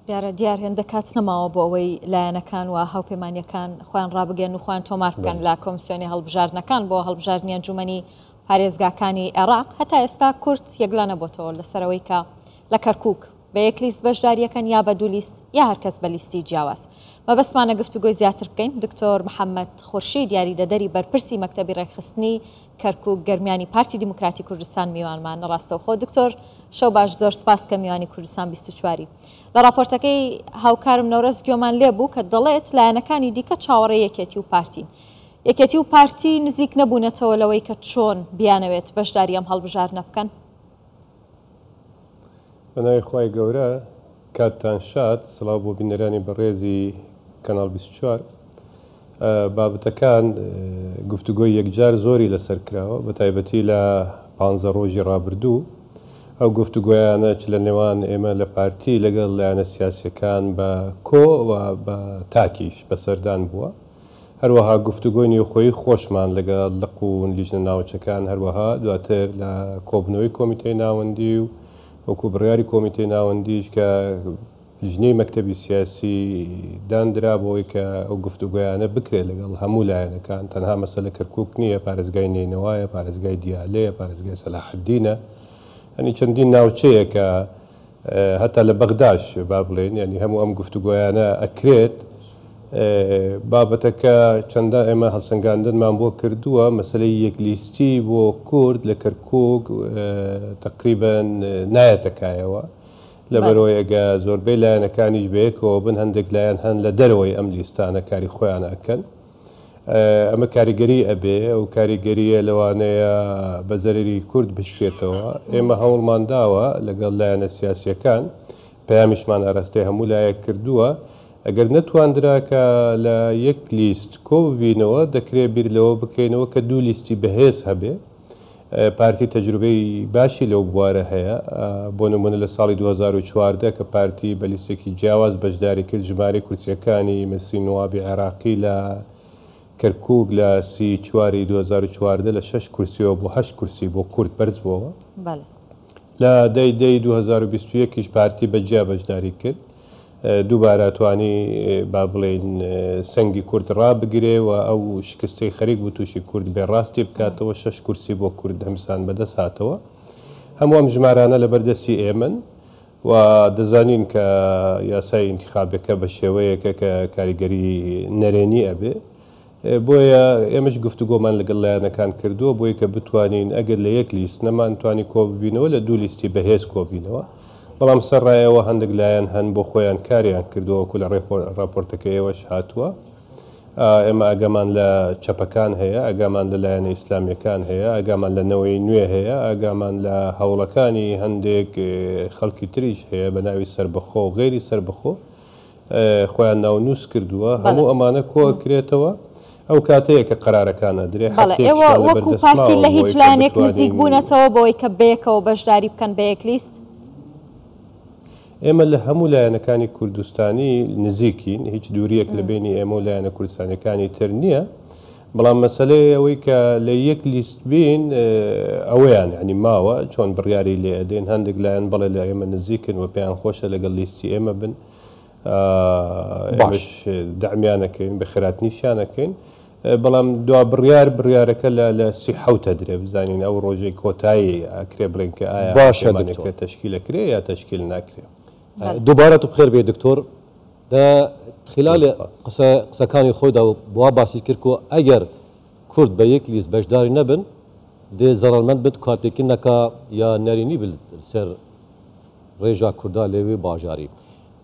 دیار هێندە کات نەماوە بۆ ئەوەی لایەنەکان و هاوپەیمانیەکان خۆیان ڕابگەن و خۆیان تۆمار بکەن لە کۆمیسیۆنی هەڵبژاردنەکان بۆ هەڵبژاردننی ئەنجومەنی پارێزگاکانی عێراق هەتا ئێستا کورد یەکلا نەبووتەوە لەسەرەوەی کە لە کەرکووک بە یەک لیست بەشداریەکەن یا بە دوو لیست یا هەرکەس بە لیستی جیاواز. مەبەستمانە گفتوگۆی زیاتر بکەین. دکتۆر محەممەد خورشید یاریدەدەری بەرپرسی مەکتەبی ڕێکخستنی کەرکووک گەرمیانی پارتی دیموکراتی کوردستان میوانمان ڕاستەوخۆ. دکتۆر شەو باش، زۆر سپاس کە میوانی کوردستان 24 لە راپۆرتەکەی هاوکارم نەورەز گوێمان لێ بوو کە دەڵێت لایەنەکانی دیکە چاوەڕێی یەکێتی و پارتین. یەکێتی و پارتی نزیک نەبوونەتەوە لەوەی کە چۆن بیانەوێت بەشداری ئەم هەڵبژاردنە بکەن. بەناوی خوای گەورە کاتتان شاد، سڵاو بۆ بینەرانی بەڕێزی کەناڵ 24. بابەتەکان گفتوگۆی یەکجار زۆری لەسەر کراوە، بە تایبەتی لە 15 ڕۆژی ڕابردوو. ئەو گفتوگۆیانە چ لە نێوان ئێمە لە پارتی لەگەڵ لایەنە سیاسیەکان بە کۆ و بە تاکیش بەسەردان بووە. هەروەها گفتوگۆی نێوخۆیی خۆشمان لەگەڵ لەق و لیژنە ناوچەکان، هەروەها دواتر لە کۆبنەوەی کۆمیتەی ناوەندی و وەکو بڕیاری کۆمیتەی ناوەندیش کە لیژنەی مەکتەبی سیاسی دانرا بۆی کە ئەو گفتوگۆیانە بکرێت لەگەڵ هەموو لایەنەکان. تەنها مەسەلە کەرکووک نییە، پارێزگای نینەوایە، پارێزگای دیالەیە، پارێزگای سەلاحەددینە، ئەنی چەندین ناوچەیە کە هەتا لە بەغداش با بڵێن، ینی هەموو ئەم گفتوگۆیانە ئەکرێت. بابەتەکە چەندە ئێمە هەڵسەنگاندنمان بۆ کردووە، مەسلەی یەکلیستی بۆ کورد لە کەرکووک تقریبەن نایەتەکایەوە، لەبەرەوەی ئەگە زۆربەی لایەنەکانیش بەیەکەوە بن، هەندێک لایەن هەن لە دەرەوەی ئەم لیستانە کاری خۆیان ئەکەن. ئەمە کاریگەری ئەبێ، ئەو کاریگەریە لەوانەیە بە زەرری کورد بشکێتەوە. ئێمە هەوڵمان داوە لەگەڵ لایەنە سیاسیەکان، پەیامیشمان ئاراستەی هەموو لایەک کردووە. ئەگەر نەتواندراکە لە یەک لیست کۆ ببینەوە، دەکرێت بیر لەوە بکەینەوە کە دوو لیستی بەهێز هەبێ. پارتی تەجروبەی باشی لەو بوارە هەیە. بۆ نمونە لە ساڵی 2014 کە پارتی بە لیستێکی جیاواز بەشداری کرد، ژمارەی کورسیەکانی مەسی نوابی عێراقی لە کەرکووک لە 30/4 2014 لە 6 کورسیەوە بۆ 8 کورسی بۆ کورد بەرز بووەوە. لە دەی 2021 پارتی بەجیا بەشداری کرد، دووبارە توانی با بڵێن سەنگی کورد ڕابگرێ و ئەو شکستەی خەریک بوو تووشی کورد بێڕاستی بکاتەوە. 6 کورسی بۆ کورد هەمسان بەدەست هاتەوە. هەموو ئەم ژمارانە لە بەردەستی ئێمن و دەزانین کە یاسای ئینتیخابەکە بە شێوەیەکە کە کاریگەری نەرێنی ئەبێ. بۆیە ئێمەش گفتوگۆمان لەگەڵ لایەنەکان کردووە بۆی کە بتوانین ئەگەر لە یەک لیست نەمانتوانی کۆ ببینەوە، لە دوو لیستی بەهێز کۆبینەوە. بەڵام سەرڕایەوە هەندێک لایەن هەن بۆ خۆیان کاریان کردووە، وەکو لە راپۆرتەکە ئێوەش هاتووە. ئێمە ئەگەمان لە چەپەکان هەیە، ئەگامان لە لایەنە ئیسلامیەکان هەیە، ئەگامان لە نەوەی نوێ هەیە، ئەگامان لە هەوڵەکانی هەندێک خەڵکی تریش هەیە بە ناوی سربەخۆ و غێری سربەخۆ، خۆیان ناونووس کردووە. هەموو ئەمانە کۆکرێتەوە ئەو کاتەیە کە قەرارەکانە درێ. ئێوە وەکو پارتی لە هیچ لایەنێک نزیک بوونەتەوە بۆی کە بەیەکەوە بەشداری بکەن بە یەک لیست؟ ئێمە لە هەموو لایەنەکانی کوردستانی نزیکین، هیچ دووریەک لە بینی ئێمە و لایەنە کوردستانەکانی تر نییە. بەڵام مەسەلەیە ئەوەی کە لە یەک لیست بین ئەوەیان ینی ماوە چۆن بڕیاری لێ ئەدەین. هەندێک لایەن بەڵێ لە ئێمە نزیکن و پێیان خۆشە لەگەڵ لیستی ئێمە بن، ئێمەش دەعمیانەکەین، بە خێراتنیشیانەکەین. بەڵام دوا بڕیارەکە لە 30 دەرێ بزانین ئەو ڕۆژەی کۆتایی ئەکرێ بڵێن کە ئایا باشەکە تشکیلەکرێ یا تشکیل ناکرێ. دووبارە تو بخێر بێ دکتۆر، خلال قسەکانی خۆیدا بوا باسی کرد و ئەگەر کورد بە یەک لیست بەشداری نەبن دێ زەڕەنمەند بێت کارتێکی نەکا یا نەرینی سەر ڕێژا کووردا لێوێ باژاری.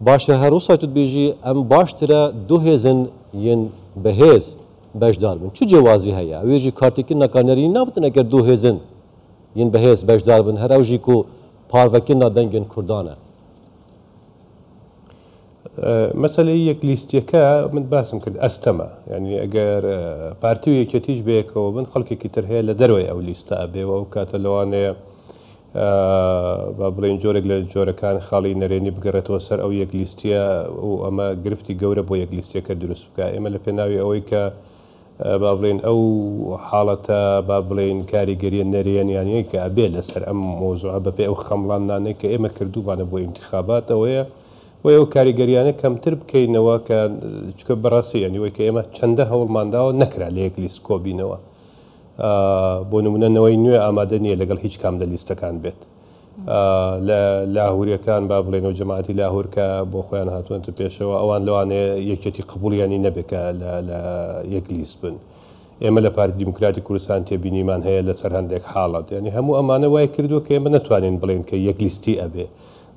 باشە هەروسا تو بێژی ئەم باشترە دوو هێزن یەن بەهێز بەشدار بن. چ جیوازی هەیە؟ ئەوێژی کارتێکی نەکا نەرینی نابتن ئەگەر دوو هێزن یەن بەهێز بەشدار بن، هەراوژی و پارڤەکردنا دەنگên کوردانە. مەسەلەی یەک لیستیەکە من باسم کرد ئەستەمە، ینی ئەگەر پارتی و یەکێتیش بەیەکەوە بن، خەڵکێکی تر هەیە لە دەروی ئەو لیستە ئەبێەوە ئەو کاتە لەوانەیە با بڵێن جۆرێک لە جۆرەکان خاڵی نەرێنی بگەڕێتەوە سەر ئەو یەک لیستیە و ئەمە گرفتی گەورە بۆ یەک لیستیەکە دروست بکە. ئێمە لە پێناوی ئەوەی کە با بڵێن ئەو حاڵەتە با بڵێن کاریگەریە نەرێنیانەیە کە ئەبێ لەسەر ئەم مۆزوعە بەپێ ئەو خەمڵانانەی کە ئێمە کردووانە بۆ ئینتیخاباتەوەیە بۆیە ئەو کاریگەریانە کەمتر بکەینەوە کە چکە بەڕاستی ینی وەی کە ئێمە چەندە هەوڵمانداوە نەکرا لە یەک لیست کۆبینەوە بۆ نمونەنەوەی نوێ ئامادە نییە لەگەڵ هیچ کام لە لیستەکان بێت لە لاهوریەکان با بڵێنەوە جەماعەتی لاهور کە بۆ خۆیان هاتوونتە پێشەوە ئەوان لەوانەیە یەکێتی قبوڵیانی نەبێکە لە یەک لیست بن ئێمە لە پارتی دیموکراتی کوردستان تێبینیمان هەیە لەسەر هەندێک حاڵات ینی هەموو ئەمانە وای کردووە کە ئێمە نەتوانین بڵێن کە یەک لیستی ئەبێ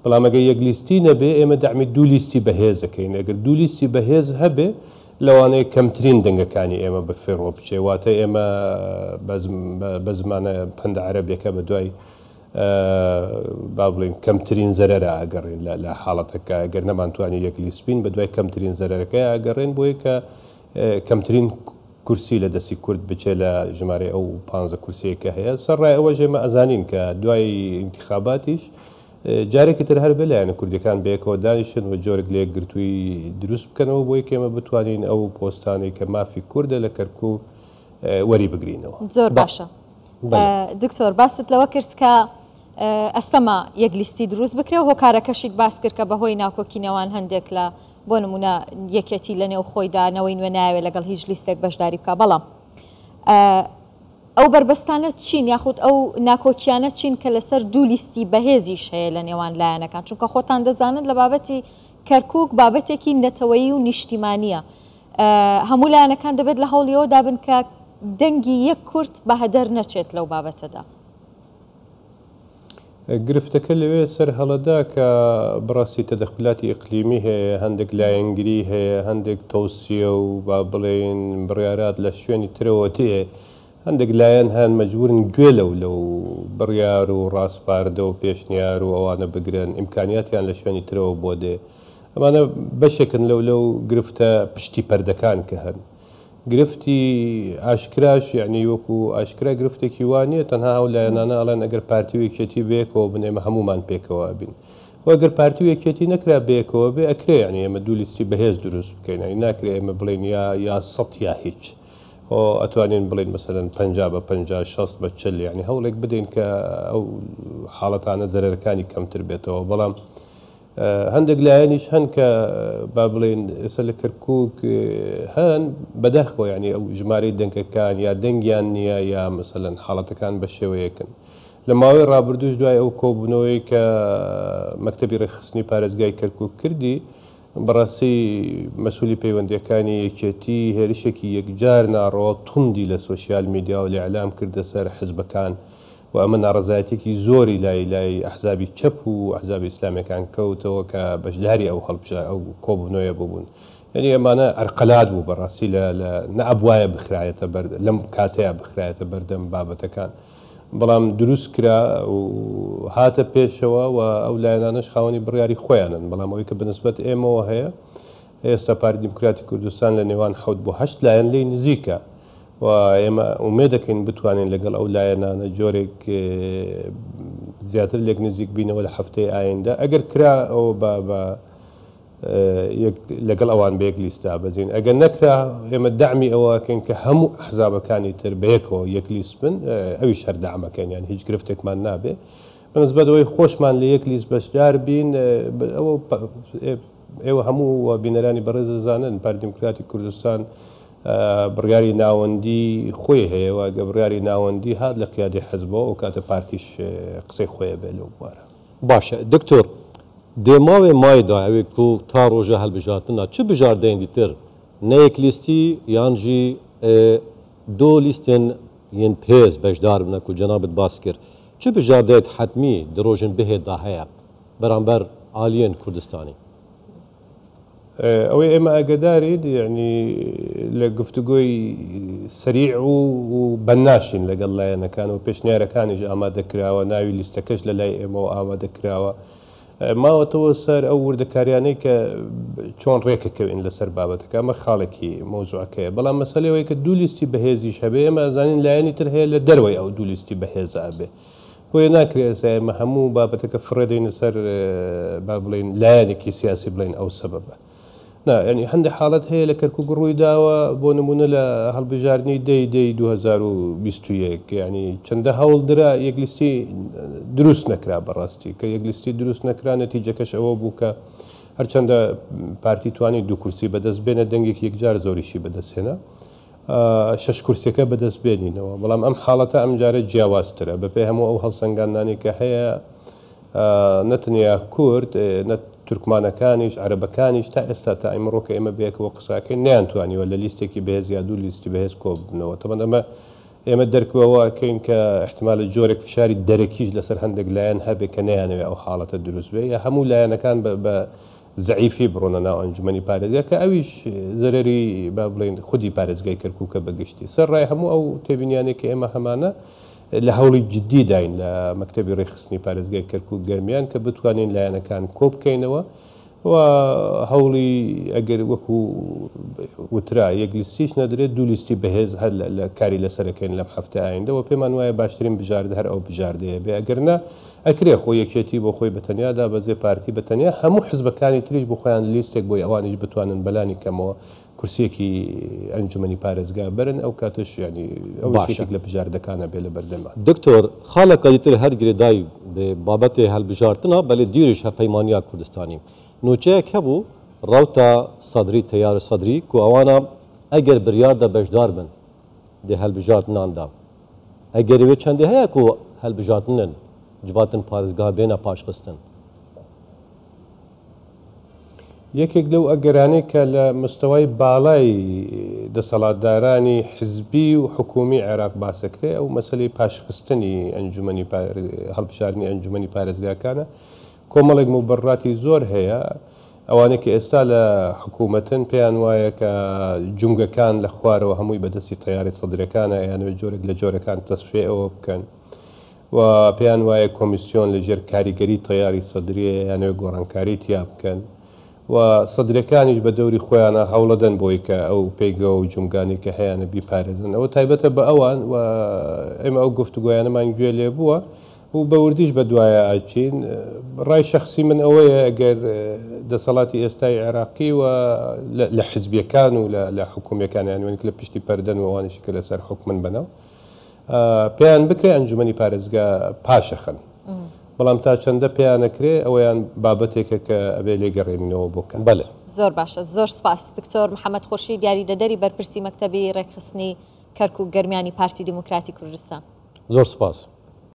بەڵام ئەگە یەک لیستی نەبێ ئێمە دامی دوو لیستی بەهێزەکەین ئەگەر دوو لیستی بەهێز هەبێ لەوانەیە کەمترین دەنگەکانی ئێمە بە فێڕۆ بچێ واتە ئێمە بە زمانە پەندە عەرەبیەکە بە دوای با بڵین کەمترین زەرەرە ئاگەڕێن لە حاڵەتەکە گەر نەمانتوانی یەک لیسبین بە دوای کەمترین زەرەرەکەی ئاگەڕێن بۆیە کە کەمترین کورسی لە دەستی کورد بچێ لە ژمارە ئەو 15 کورسیەکە هەیە سەرڕای ئەوە ژێمە ئەزانین کە دوای انتخاباتیش جارێکی تر هەر بەلایەنە کوردەکان بەیەکەوە دانیشن و جۆرێک لە یەکگرتووی دروست بکەنەوە بۆی کێمە بتوانین ئەو پۆستانی کە مافی کووردە لە کەرکوو وەری بگرینەوە. زۆر باشە دکتۆر باست لەوە کرد کە ئەستەما یەک لیستی دروست بکرێ و هۆکارەکەشیت باس کرد کە بەهۆی ناکۆکینەوان هەندێک لە بۆ نمونە یەکێتی لە نێو خۆیدانەوەی نوێ ناوێت لەگەڵ هیچ لیستێک بەشداری بکە بەڵام ئەو بربەستانە چین یاخود ئەو ناکۆکیانە چین کە لەسەر دوو لیستی بەهێزیش هەیە لە نێوان لایەنەکان چونکە خۆتان دەزانن لە بابەتی کەرکووک بابەتێکی نەتەوەیی و نیشتیمانیە هەموو لایەنەکان دەبێت لە هەوڵیەوە دابن کە دەنگی یەک کورد بە هەدەر نەچێت لەو بابەتەدا. گرفتەکە لەوێ سەر هەڵەدا کە بڕاستی تەدەخلاتی ئیقلیمی هەیە هەندێک لایەنگری هەیە هەندێک تەوسیە و با بڵێن بڕیارات لە شوێنی ترەوە تێ هەندێک لایەن هەن مەجبورن گوێ لەو بڕیار و ڕاستپاردە و پێشنیار و ئەوانە بگرن ئیمکانیاتیان لە شوێنی ترەوە بۆ دێ ئەمانە بەشێکن لەو گرفتە پشتی پەردەکان کە هەن گرفتی ئاشکراش یعنی وەکو ئاشکرا گرفتێکی وانە تەنها ئەو لایەنانە ئەڵێن ئەگەر پارتی و یەکێتی بێکەوە بنێمە هەمومان پێکەوە بین وەگەر پارتی و یەکێتی نەکرا بێکەوە بێ ئەکرێ یعنی ئێمە دوو لیستی بەهێز دروست بکەین ناکرێ ئێمە بڵێن یا سەد یا هیچ ئەتوانین بڵین مەسەلەن 50 بە 50 60 بە 40 یعنی هەوڵێک بدەین کە ئەو حاڵەتانە زەرەرەکانی کەمتر بێتەوە بەڵام هەندێک لایەنیش هەن کە با بڵێن ئێستا لە کەرکووک هەن بەدەخەوە ینی ئەو ژمارەی دەنگەکان یا دەنگیان نییە یا مەسەلەن حاڵەتەکان بە شێوەیەکن لە ماوەی ڕابردوش دوای ئەو کۆبوونەوەی کە مەکتەبی ڕێخستنی پارێزگای کەرکووک کردی بەڕاستی مەسئولی پەیوەندیەکانی یەکێتی هێرشێکی یەکجار ناڕەوە توندی لە سۆسیال میدیا و لە ئیعلام کردە سەر حزبەکان و ئەمە ناڕزایەتێکی زۆری لای ئەحزابی چەپ و ئەحزابی ئیسلامیەکان کەوتەوە کە بەشداری ئەو هەڵبژە ئەو کۆبوونەوەیە ببوون یعنی ئەمانە ئەرقەلات بوو بەڕاستی نە ئەبوایە بخرایەتە لەم کاتەیە بخرایەتە بەردەم بابەتەکان بەڵام دروست کرا و هاتە پێشەوە و ئەو لایەنانەش خاوەنی بڕیاری خۆیانن بەڵام ئەوەی کە بنسبەت ئێمەوە هەیە ئێستا پارتی دیموکراتی کوردستان لە نێوان 7 بۆ 8 لایەن لی نزیکە و ئێمە ئومێ دەکەین بتوانین لەگەڵ ئەو لایەنانە جۆرێک زیاتر لێک نزیک بینەوە لە هەفتەی ئایندا ئەگەر کرا ئەو بە لەگەڵ ئەوان بەیەک لیستا بەجین ئەگەر نەکرا ئێمە دامی ئەوەکەین کە هەموو حزابەکانی تر بەیەکەوە یەک لیست بن ئەویش هەر دامەکەین یان هیچ گرفتێکمان نابێ بەنسبەت ئەوەی خۆشمان لە یەک لیست بەشدار بین ئێوە هەموو بینەرانی بەڕێز دەزانن پارتی دیموکراتی کوردستان بڕیاری ناوەندی خۆی هەیە و ئەگە بڕیاری ناوەندی هات لە قیادەی حزبەوە و کاتە پارتیش قسەی خۆیە بێ لەو بوارە باشە دکتۆر دێماوێ مایدا ئەوێک و تا ڕۆژە هەڵبژاتنا چ بژاردەیەندی تر نەیەک لیستی یانجی دۆ لیستێن یەن پێز بەشدار بنە و جەنابەت باس کرد چ بژاردەیەت حتمی درۆژن بهێدا هەیە بەرامبەر ئالیەن کوردستانی ئەوەی ئێمە ئاگدارین یعنی لە گفتوگۆی سریع و بەناشین لەگەڵ لایەنەکان و پێشنیارەکانیش ئامادەکراوە ناوی لیستەکەش لە لای ئێمەوە ئامادەکراوە ماوەتەوە سەر ئەو وردەکاریانەی کە چۆن ڕێکەکەوین لەسەر بابەتەکە ئەمە خاڵێکی مۆزوعەکەیە بەڵام مەسەلەوەی کە دوو لیستی بەهێزیش هەبێ ئێمە ئەزانین لایەنی تر هەیە لە دەروەی ئەو دوو لیستی بەهێزە بێ بۆیە ناکرێت ئێمە هەموو بابەتەکە فڕێدەینە سەر با بڵین لایەنێکی سیاسی بڵین ئەو سەبەبە ینی هەندێک حاڵەت هەیە لە کەرکووک ڕووی داوە بۆ نمونە لە هەڵبژاردننی دەی 2021 ینی چەندە هەوڵدرا یەکلیستی دروست نەکرا بەڕاستی کە یەکلیستی دروست نەکرا نەتیجەکەش ئەوە بوو کە هەرچەندە پارتی توانی 2 کورسی بەدەست بێنە دەنگێک یەکجار زۆریشی بەدەستێنە 6 کورسەکە بەدەست بێنینەوە بەڵام ئەم حاڵەتە ئەم جارە جیاوازترە بەپێ هەموو ئەو هەڵسەنگاندانی کە هەیە نەتەنیا کورد تورکمانەکانیش عەرەبەکانیش تا ئێستا تا ئەمڕۆکە ئێمە بێکەوە قساکەی نیانتوانیوە لە لیستێکی بەهێز یا دوو لیستی بەهێز کۆبنەوە تەمەن ئێمە دەرکەوەکەین کە احتمال جۆرێک فشاری دەرەکیش لەسەر هەندێک لایەن هەبێ کە نیانەوێ ئەو حاڵەتە دروست بێ یا هەموو لایەنەکان بە زعیفی بڕۆنە ناو ئەنجومەنی پارێزگا کە ئەویش زەرری با بڵێن خودی پارێزگای کەرکووکە بەگشتی سەرڕای هەموو ئەو تێبینیانێک کە ئێمە هەمانە لە هەوڵی جددی داین لە مەکتەبی ڕێخستنی پارێزگای کەرکووک گەرمیان کە بتوانین لایەنەکان کۆ بکەینەوە و هەوڵی ئەگەر وەکو وترا یەک لیستیش نەدرێت دوو لیستی بەهێز هەر لە کاری لەسەرەکەین لەم هەفتە ئایندەوە پێمان وایە باشترین بژاردە هەر ئەو بژاردەیە بێ ئەگەرنا ئەکرێ خۆی یەکێتی بۆ خۆی بەتەنیادا بەزێ پارتی بەتەنیا هەموو حزبەکانی تریش بۆ خۆیان لیستێک بۆی ئەوانیش بتوانن بەلانی کەمەوە کورسێکی ئەنجومەنی پارێزگا بەرن ئەو کاتش ینی ئەو شتێک لە بژاردەکانە بێ لە بەردەما دکتۆر خاڵەکە تر هەر گرێدای بابەتێ هەڵبژارتنە بەلێ دیریش هەپەیمانیا کوردستانی نوچەیەک هەبوو ڕاوتە سەدری تەیارە سەدری و ئەوانە ئەگەر بڕیاردە بەشدار بن دێ هەلبژارتناندا ئەگەریوێ چەندێ هەیە و هەلبژارتنن جواتن پارێزگا بێنە پاشخستن یەکێک لەو ئەگەرانەی کە لە مستەوای باڵای دەسەڵاتدارانی حزبی و حکومی عێراق باسەکرێ ئەو مەسلەی پاشخستنی ئەنجومەنی هەڵبژاردننی ئەنجومەنی پارێزگاکانە کۆمەڵێک مبڕاتی زۆر هەیە ئەوانە کە ئێستا لە حکوومەتن پێیان وایە کە جونگەکان لە خوارەوە هەمووی بەدەستی تەیاری سەدرەکانە یانوێت جۆرێک لە جۆرەکان تەسفێ ئەوە بکەن و پێیان وایە کۆمیسیۆن لەژێر کاریگەری تەیاری سەدرێ یانوێت گۆڕانکاری تیا بکەن و سەدرەکانیش بە دەوری خۆیانە هەوڵەدەن بۆی کە ئەو پێیگە و جومگانی کە هەیەە بیپارێزن ئەوە تایبەتە بە ئەوان و ئێمە ئەو گفتوگویانەمان گوێ لێ بووە و بە وردیش بە دوایە ئاچین ڕای شخصی من ئەوەیە ئەگەر دەسەڵاتی ئێستای عێراقی و لە حزبیەکان و لە حکوومیەکان یانوێنێک لە پشتی پەردەن و ئەوانشی کە لەسەر حکومن بنەوە پێیان بکرێ ئەنجومەنی پارێزگا پاشەخن بەڵام تا چەندە پێیانەکرێ ئەویان بابەتێکە کە ئەبێ لێگەڕێنینەوە بۆکەن بەڵێ زۆر باشە زۆر سپاس دکتۆر محەممەد خۆشی دیاریدەدەری بەرپرسی مەکتەبی ڕێکخستنی کەرکووک گەرمیانی پارتی دیموکراتی کوردستان زۆر سپاس